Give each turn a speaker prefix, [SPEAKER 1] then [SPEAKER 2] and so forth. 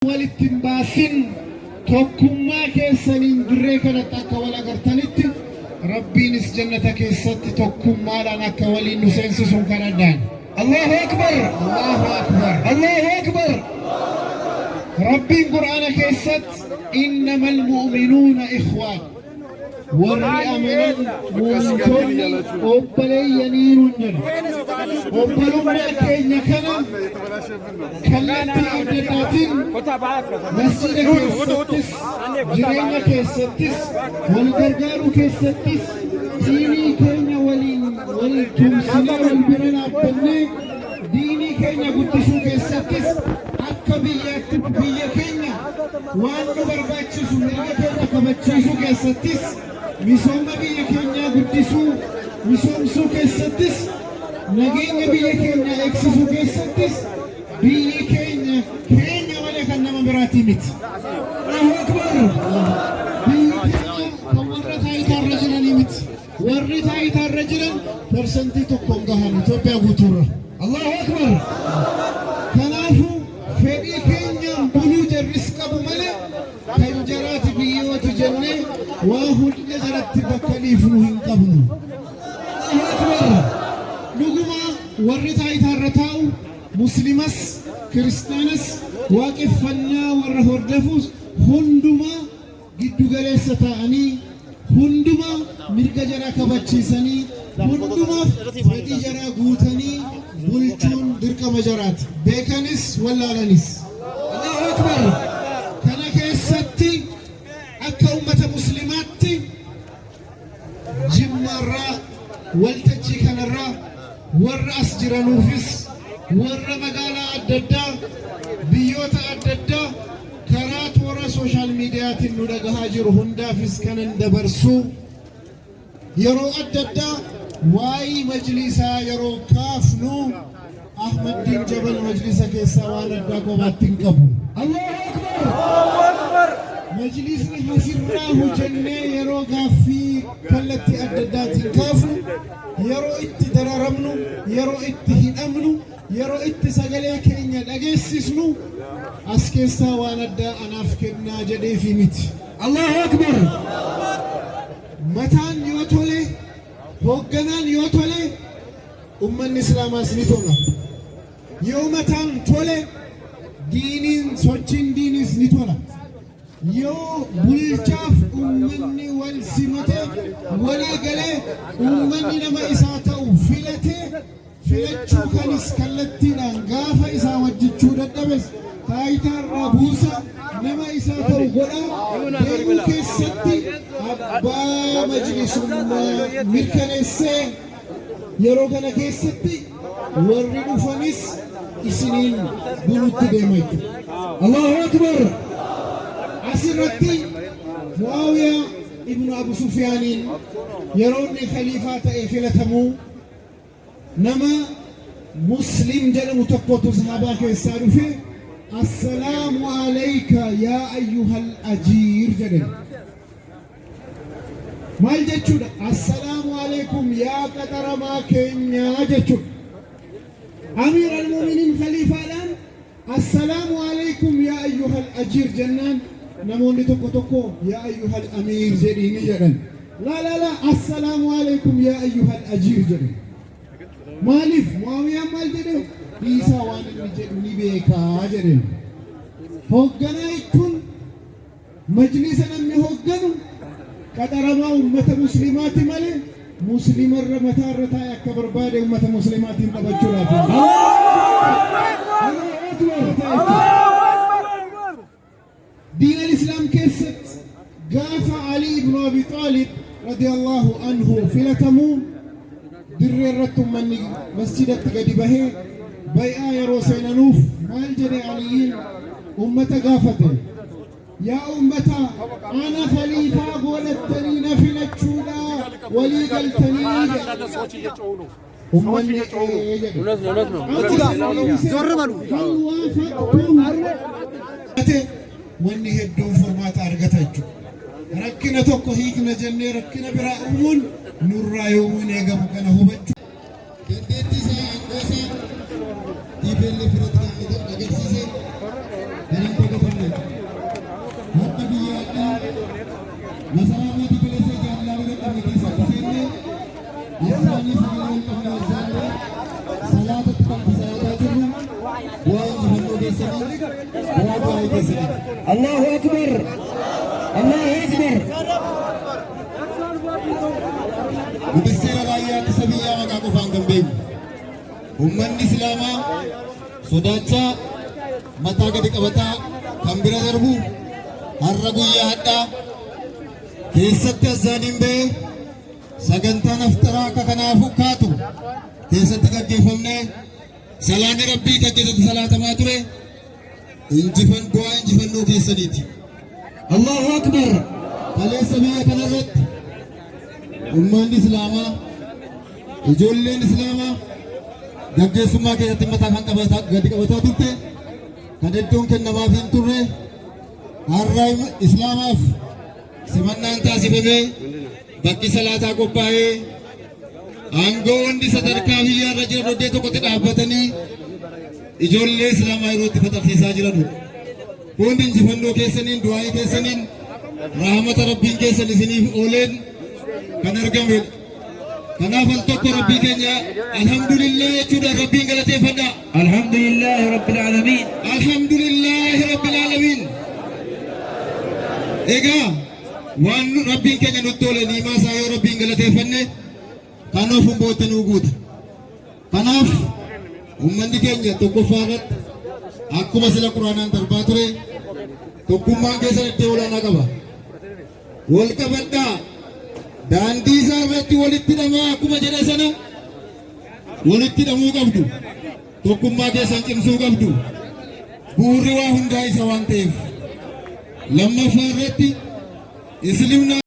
[SPEAKER 1] والتنباسين توكما كيسانين دريكنا تاكا ولا غرتانيت ربي نس جنة كيسات توكما لنا كوالي نسنس سنكردان الله أكبر الله أكبر الله أكبر ربي قرآن كيسات إنما المؤمنون إخوان والرئمن مونتوني أبلي ينين أبلونا كينا كنا كلاتي أبداتين مسجد كيستس جرينا كيستس والغرغارو كيستس ديني كينا والتمسنا والبرنا أبني ديني كينا قدسو كيستس أكا بيا كينا وانو برباتشسو مرغا كينا كباتشسو كيستس misooma biyya keenya guddisuu misoomsuu keessattis nageenya biyya keenya eegsisuu keessattis biyyi keenya malee kan nama biraatii miti. Allahu Akbar. Biyyi keenya kan warra taayitaarra jiranii miti. Warri taayitaarra jiran parsantii tokkoon gahan Itoophiyaa guutuurra. Allahu Akbar. Kanaafuu fedhii keenyaan buluu jarris qabu malee kan jaraati biyyooti jennee waa hunda jalatti bakka dhiifnu hin qabnu. Dhuguma warri taayitaarra taa'u muslimas kiristaanas waaqeffannaa warra hordofus hundumaa giddu galeessa ta'anii hundumaa mirga jaraa kabachiisanii hundumaaf fedhii jaraa guutanii bulchuun dirqama jaraati. Beekanis wallaalanis. Allahu Akbar. Kana keessatti akka ummata muslimaatti jimmarraa waltajjii kanarraa warra as jiranuufis warra magaalaa adda addaa biyyoota adda addaa karaa toora sooshaal miidiyaatiin nu dhagahaa jiru hundaafis kanan dabarsuu yeroo adda addaa waa'ee majlisaa yeroo kaafnu Ahmadiin Jabal majlisa keessaa waan addaa kophaatti hin qabu. Allahu Akbar. Majlisni hasirraa hojjennee yeroo gaaffii kallattii adda addaatiin kaafnu yeroo itti dararamnu yeroo itti hidhamnu yeroo itti sagalee keenya dhageessisnu as keessaa waan addaa anaaf kennaa jedheefi miti. Allahu Akbar. Mataan yoo tole hoogganaan yoo tole ummanni islaamaas ni tola. Yoo mataan tole diiniin sochiin diiniis ni tola. Yoo bulchaaf ummanni wal simate walii galee ummanni nama isaa ta'u filatee filachuu kanis kallattiidhaan gaafa isaa wajjichuu dadhabes taayitaarraa buusa nama isaa ta'u godhaa deemuu keessatti abbaa majlisummaa mirkaneessee yeroo kana keessatti warri dhufanis isiniin bulutti deema jechuudha. Allahu Akbar. Asirratti Muawiyaa ibnu Abu Sufyaaniin yeroo inni khaliifaa ta'ee filatamuu nama muslim jedhamu tokkotu sahaabaa keessaa dhufe assalaamu alayka yaa ayyuhal ajiir jedhan. Maal jechuudha? Assalaamu alaykum yaa qaxaramaa keenyaa jechuudha. Amiir al-Mu'miniin khaliifaadhaan assalaamu alaykum yaa ayyuhal ajiir jennaan namoonni tokko yaa ayyuhal amiir jedhini jedhan. La assalaamu alaykum yaa ayyuhal ajiir jedhan. Maaliif Muawiyaan maal jedhe? Isaa waan inni jedhu ni beekaa jedhan. Hoogganaa jechuun majlisa namni hoogganu qaxaramaa ummata muslimaati malee muslimarra mataarra taa'e akka barbaade ummata muslimaatiin qabachuudhaaf. دين الإسلام كيست قاف علي بن أبي طالب رضي الله عنه فلتمو دررتم من مسجدة قدبه بيئة يروسين نوف مال جري عليين أمة قافته يا أمة أنا خليفة قولتني نفل الشولا ولي قلتني أمني wanni hedduun furmaata argatachuu rakkina tokko hiikna jennee rakkina biraa uumuun nurraa yoomuu eegamu kana hubachuu dandeettii isaa goosaa dhiibbellee firatti agarsiisee Hatta biyyaadha masaraa mootii kaleessa jaalladhu qabne keessa dhufeenne isaanii sagalee qabne isaanii salaatatti kan salaataa jirru waan jibannoo keessanii waan baay'ee keessanii. Allahu Akbar! Allahu Akbar! Ministeera raayyaa ittisa biyyaa maqaa qofaan kan beeku ummanni Islaamaa sodaachaa mataa gadi qabataa kan bira darbu har'a guyyaa hadhaa keessatti azaaniin ba'ee sagantaan aftaraa akka kanaaf kaatu keessatti gaggeeffamne salaanni rabbii kan keessatti salaatamaa ture bu'aa injifannoo keessaniiti. Allahu Akbar! Kaleessa biyya kanarratti ummanni Islaamaa ijoolleen Islaamaa gaggeessummaa keessatti mataa kan gadi qabataa turte kan iddoon kennamaaf hin turre har'a Islaamaaf simannaan taasifamee bakki salaataa qophaa'ee aangoonni sadarkaa biyyaarra jiran iddoo tokkotti dhaabbatanii ijoollee Islaamaa yeroo itti faxarsiisaa jiranudha. Hundi injifannoo keessaniin du'aa'ii keessaniin rahmata rabbiin keessan isiniif ooleen kan argamedha. Kanaaf al tokko rabbii keenya alhamdulillah jechuudhaan rabbiin galateeffadha. Alhamdulillahi rabbil aalamiin. Alhamdulillahi rabbil aalamiin. Egaa waan rabbiin keenya nutti tole niimaa isaa yoo rabbiin galateeffanne kanaaf humboota nuu guuta. Kanaaf ummanni keenya tokkoffaa irratti akkuma sila quraanaan darbaa ture tokkummaan keessan iddoo olaanaa qaba. Wal qabadhaa. Daandii isaa irratti walitti hidhamaa akkuma jedhe sana walitti hidhamuu qabdu. Tokkummaa keessan cimsuu qabdu. Bu'uurri waa hundaa isa waan ta'eef. Lammaffaa irratti Islaamni